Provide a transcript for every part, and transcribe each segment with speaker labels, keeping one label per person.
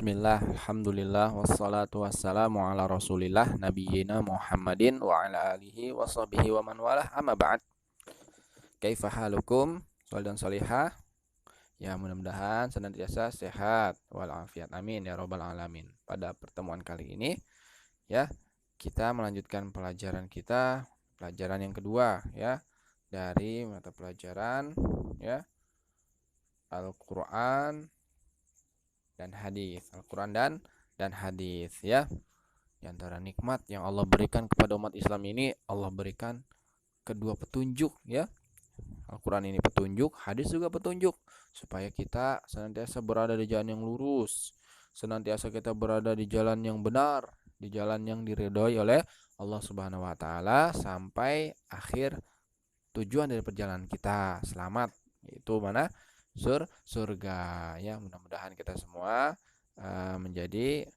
Speaker 1: Bismillah, alhamdulillah, wassalatu wassalamu ala rasulillah, nabiyyina Muhammadin wa ala alihi wa sahbihi wa man walah, amma ba'd. Kaifa halukum, soal dan solihah. Ya, mudah-mudahan senantiasa sehat walafiat, amin ya robbal alamin. Pada pertemuan kali ini, ya, kita melanjutkan pelajaran kita, pelajaran yang kedua, ya, dari mata pelajaran, ya, Al-Quran dan hadis. Al-Quran dan hadis, ya. Di antara nikmat yang Allah berikan kepada umat Islam ini, Allah berikan kedua petunjuk, ya. Al-Quran ini petunjuk, hadis juga petunjuk, supaya kita senantiasa berada di jalan yang lurus, senantiasa kita berada di jalan yang benar, di jalan yang diridhoi oleh Allah Subhanahu wa taala sampai akhir tujuan dari perjalanan kita selamat, yaitu mana? Surga, ya. Mudah-mudahan kita semua menjadi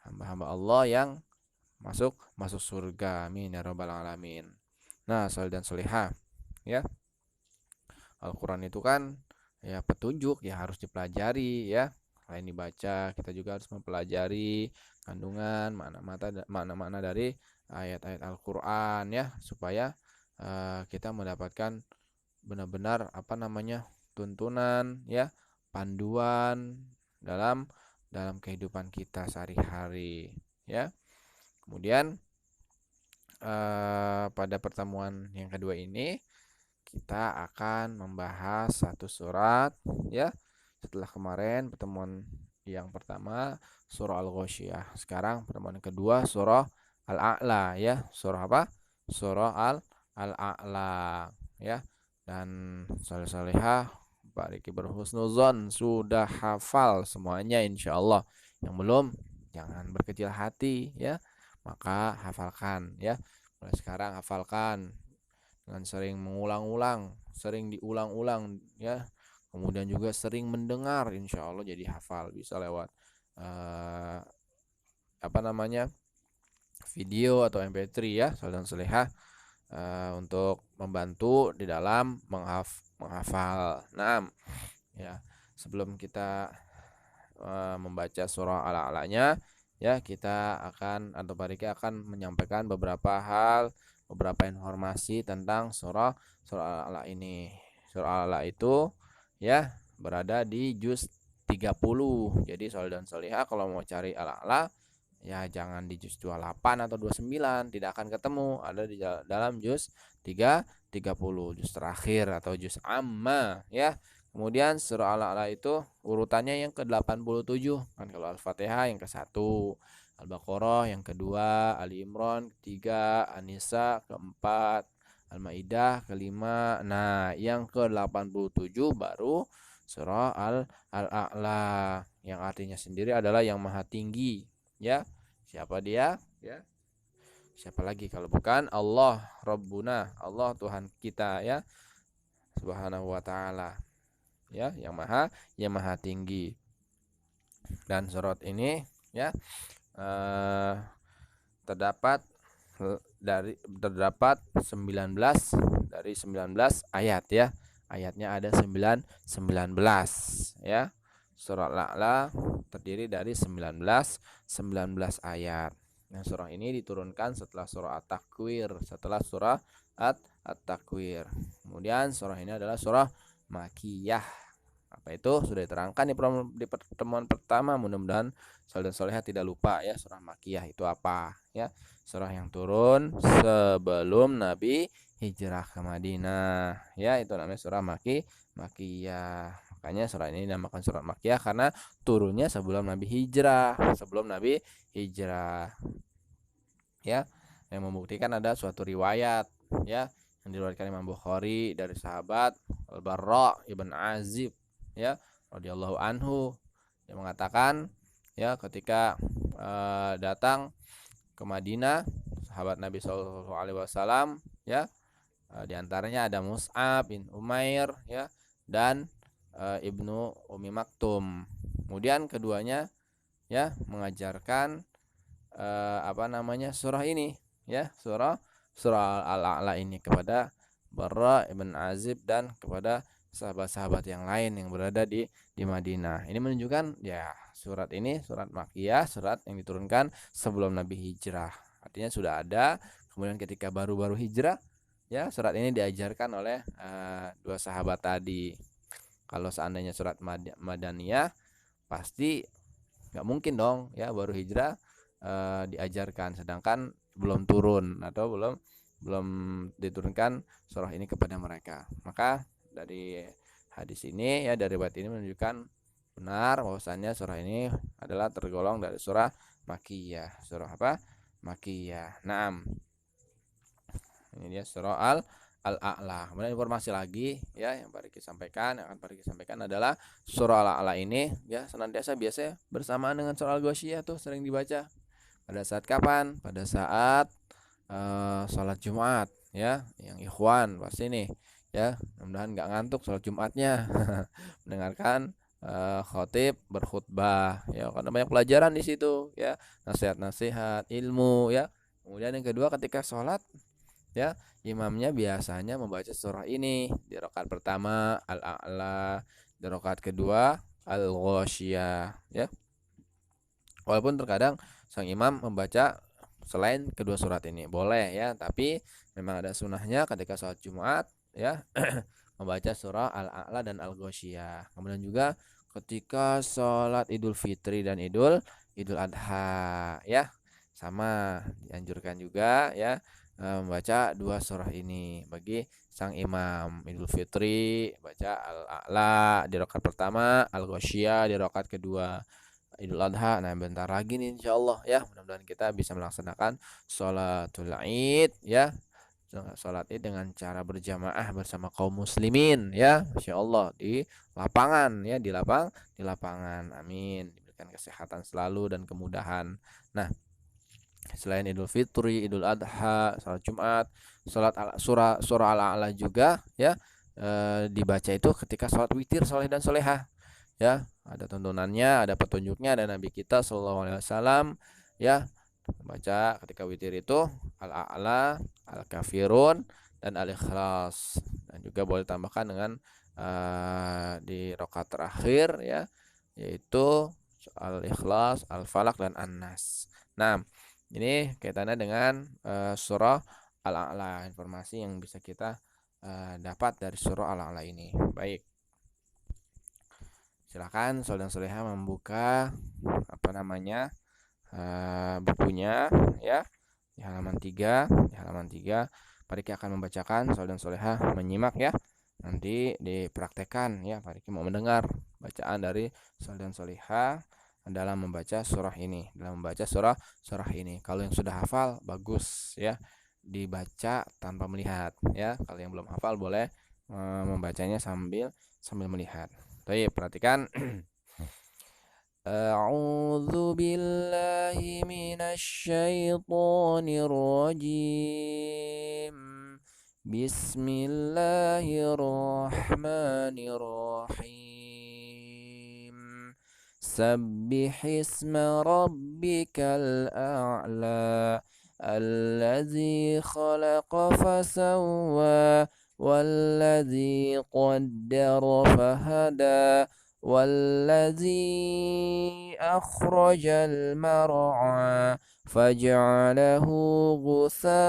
Speaker 1: hamba-hamba Allah yang masuk surga, amin ya rabbal alamin. Nah, soleh dan solehah, ya, Al-Quran itu kan ya petunjuk, ya harus dipelajari, ya. Selain dibaca, kita juga harus mempelajari kandungan makna-makna dari ayat-ayat Al-Quran, ya, supaya kita mendapatkan benar-benar tuntunan, ya, panduan dalam kehidupan kita sehari-hari, ya. Kemudian pada pertemuan yang kedua ini kita akan membahas satu surat, ya. Setelah kemarin pertemuan yang pertama surah Al-Ghasyiyah, sekarang pertemuan kedua surah Al-A'la, ya. Surah apa? Surah Al-A'la, ya. Dan saleh-salehah, Pak Riki berhusnuzon sudah hafal semuanya insyaallah. Yang belum, jangan berkecil hati, ya. Maka hafalkan, ya. Mulai sekarang hafalkan dengan sering mengulang-ulang, sering diulang-ulang, ya. Kemudian juga sering mendengar, insyaallah jadi hafal. Bisa lewat video atau MP3, ya, saudara solehah, untuk membantu di dalam menghafal. Nah, ya, sebelum kita membaca surah Al-A'lanya, ya, kita akan atau Bariki akan menyampaikan beberapa hal, beberapa informasi tentang surah Al-A'la ini. Surah Al-A'la itu, ya, berada di juz 30. Jadi soal dan solihah kalau mau cari Al-A'la, ya jangan di juz 28 atau 29, tidak akan ketemu. Ada di dalam juz 30, juz terakhir atau juz amma, ya. Kemudian surah Al-A'la itu urutannya yang ke-87. Kan kalau Al-Fatihah yang ke-1, Al-Baqarah yang kedua, Ali Imran ketiga, An-Nisa keempat, Al-Maidah kelima. Nah, yang ke-87 baru surah Al-A'la, yang artinya sendiri adalah yang maha tinggi, ya. Siapa dia? Ya. Siapa lagi kalau bukan Allah Rabbuna, Allah Tuhan kita, ya, Subhanahu wa taala, ya, yang maha tinggi. Dan surat ini, ya, terdapat 19 ayat, ya. Ayatnya ada 19, ya. Surah Al-A'la terdiri dari 19 ayat. Nah, surah ini diturunkan setelah surah At-Takwir, setelah surah At-Takwir. Kemudian surah ini adalah surah Makiyah. Apa itu? Sudah diterangkan di pertemuan pertama. Mudah-mudahan soleh dan solehah tidak lupa, ya. Surah Makiyah itu apa, ya? Surah yang turun sebelum Nabi hijrah ke Madinah, ya. Itu namanya surah Makiyah. Makanya surah ini dinamakan surah Makiyah karena turunnya sebelum Nabi hijrah, ya. Yang membuktikan ada suatu riwayat, ya, yang diriwayatkan Imam Bukhari dari sahabat Al-Barra ibn Azib, ya, radhiyallahu anhu, yang mengatakan, ya, ketika datang ke Madinah sahabat Nabi SAW, ya, di antaranya ada Mus'ab bin Umair, ya, dan Ibnu Umi Maktum. Kemudian keduanya, ya, mengajarkan surah ini, ya, surah Al-A'la ini kepada Barra ibn Azib dan kepada sahabat-sahabat yang lain yang berada di Madinah. Ini menunjukkan ya surat ini surat Makkiyah, surat yang diturunkan sebelum Nabi hijrah. Artinya sudah ada. Kemudian ketika baru-baru hijrah, ya surat ini diajarkan oleh dua sahabat tadi. Kalau seandainya surat Madaniyah, pasti nggak mungkin dong ya baru hijrah diajarkan, sedangkan belum turun atau belum diturunkan surah ini kepada mereka. Maka dari hadis ini ya, dari riwayat ini menunjukkan benar bahwasannya surah ini adalah tergolong dari surah Makkiyah. Surah apa? Makkiyah. Naam. Ini dia surah Al-A'la. Kemudian informasi lagi ya yang yang akan Pak sampaikan adalah surah Al-A'la ini ya senantiasa biasanya bersamaan dengan surah Al-Ghasyiyah tuh sering dibaca. Pada saat kapan? Pada saat sholat Jumat ya, yang ikhwan pasti nih ya, mudah-mudahan nggak ngantuk sholat Jumatnya mendengarkan khotib berkhutbah ya, karena banyak pelajaran di situ ya, nasihat-nasihat ilmu ya. Kemudian yang kedua, ketika sholat ya, imamnya biasanya membaca surah ini di rakaat pertama Al-A'la, di rakaat kedua Al-Ghasyiyah ya. Walaupun terkadang sang imam membaca selain kedua surat ini boleh ya, tapi memang ada sunnahnya ketika sholat Jumat ya membaca surah Al-A'la dan Al-Ghasyiyah. Kemudian juga ketika sholat Idul Fitri dan Idul Adha ya, sama dianjurkan juga ya membaca dua surah ini bagi sang imam. Idul Fitri baca Al-A'la di rakaat pertama, Al-Ghasyiyah di rakaat kedua. Idul Adha, nah bentar lagi nih insyaallah ya, mudah-mudahan kita bisa melaksanakan sholatul Id ya, sholat Id dengan cara berjamaah bersama kaum muslimin ya, insyaallah di lapangan ya, di lapangan. Amin, diberikan kesehatan selalu dan kemudahan. Nah, selain Idul Fitri, Idul Adha, salat Jumat, surah Al-A'la juga ya dibaca itu ketika salat witir soleh dan solehah ya. Ada tuntunannya, ada petunjuknya, ada Nabi kita Shallallahu Alaihi Wasallam ya, baca ketika witir itu Al-A'la, Al-Kafirun, dan Al-Ikhlas, dan juga boleh tambahkan dengan di rakaat terakhir ya, yaitu Al-Ikhlas, Al-Falaq, dan An-Nas. Nah, ini kaitannya dengan surah Al-A'la, informasi yang bisa kita dapat dari surah Al-A'la ini. Baik, silakan saudara soleha membuka bukunya ya di halaman 3. Pak Riki akan membacakan, saudara soleha menyimak ya, nanti dipraktekkan ya. Pak Riki mau mendengar bacaan dari saudara soleha dalam membaca surah ini, ini. Kalau yang sudah hafal bagus ya, dibaca tanpa melihat ya. Kalau yang belum hafal boleh membacanya sambil melihat. Baik, perhatikan. A'udzu billahi minasy syaithanir rajim. Bismillahirrahmanirrahim. Sabbihisma rabbikal a'la alladzi khalaqa fasawwa والذي قدر فهدى والذي أخرج المرعى فجعله غثاء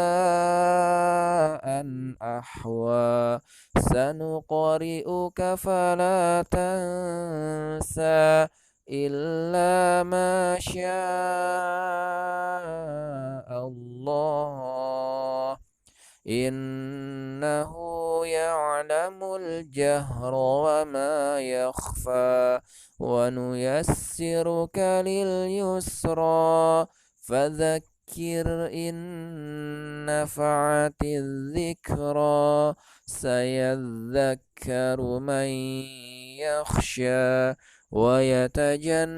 Speaker 1: أحوى سنقرئك فلا تنسى إلا ما شاء الله إنه يعلم الجهر وما يخفى ونيسرك لليسرى فذكر إن نفعت الذكرى سيذكر من يخشى ويتجنبها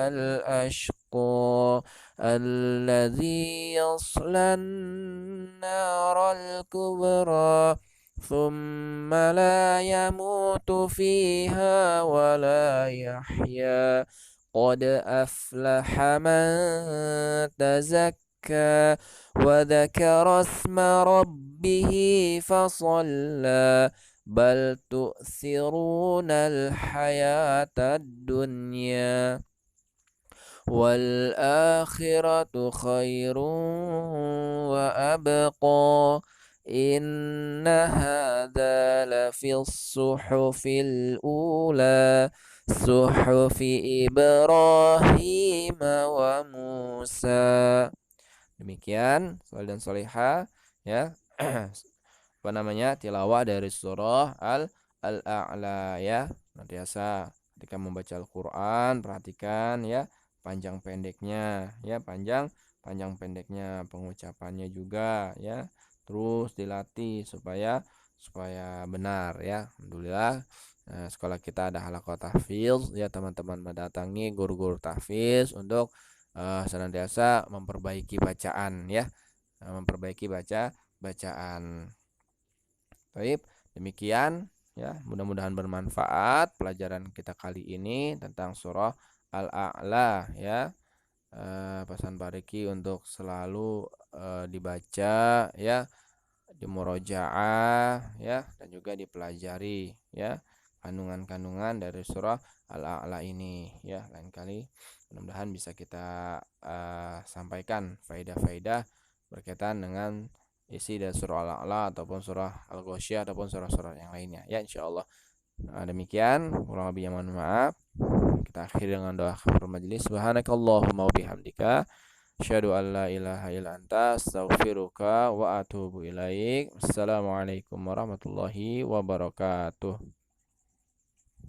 Speaker 1: الأشقى الذي يصلى النار الكبرى ثم لا يموت فيها ولا يحيا قد أفلح من تزكى وذكر اسم ربه فصلى bal tu'thirunal hayatad dunya wal akhiratu khairun wa abqa inna hadza lafis suhufil ula suhufi Ibrahim wa Musa. Demikian soal dan soleha ya. Apa namanya, tilawah dari surah Al-A'la ya. Nantiasa ketika membaca Al-Qur'an perhatikan ya panjang pendeknya ya, panjang pendeknya, pengucapannya juga ya. Terus dilatih supaya benar ya. Alhamdulillah sekolah kita ada halaqah tahfiz ya, teman-teman mendatangi guru-guru tahfiz untuk senantiasa memperbaiki bacaan ya, memperbaiki bacaan. Baik, demikian ya, mudah-mudahan bermanfaat pelajaran kita kali ini tentang surah Al-A'la ya. Pesan Pak Riki untuk selalu dibaca ya, dimurojaah ya, dan juga dipelajari ya kandungan-kandungan dari surah Al-A'la ini ya. Lain kali mudah-mudahan bisa kita sampaikan faedah-faedah berkaitan dengan isi dari surah Al-A'la ataupun surah Al-Ghasyiyah ataupun surah-surah yang lainnya ya, insyaallah. Demikian, kurang lebihnya mohon maaf. Kita akhiri dengan doa kafaratul majelis. Subhanakallahumma wa bihamdika asyhadu an la ilaha illa anta astaghfiruka wa atubu ilaik. Assalamualaikum warahmatullahi wabarakatuh.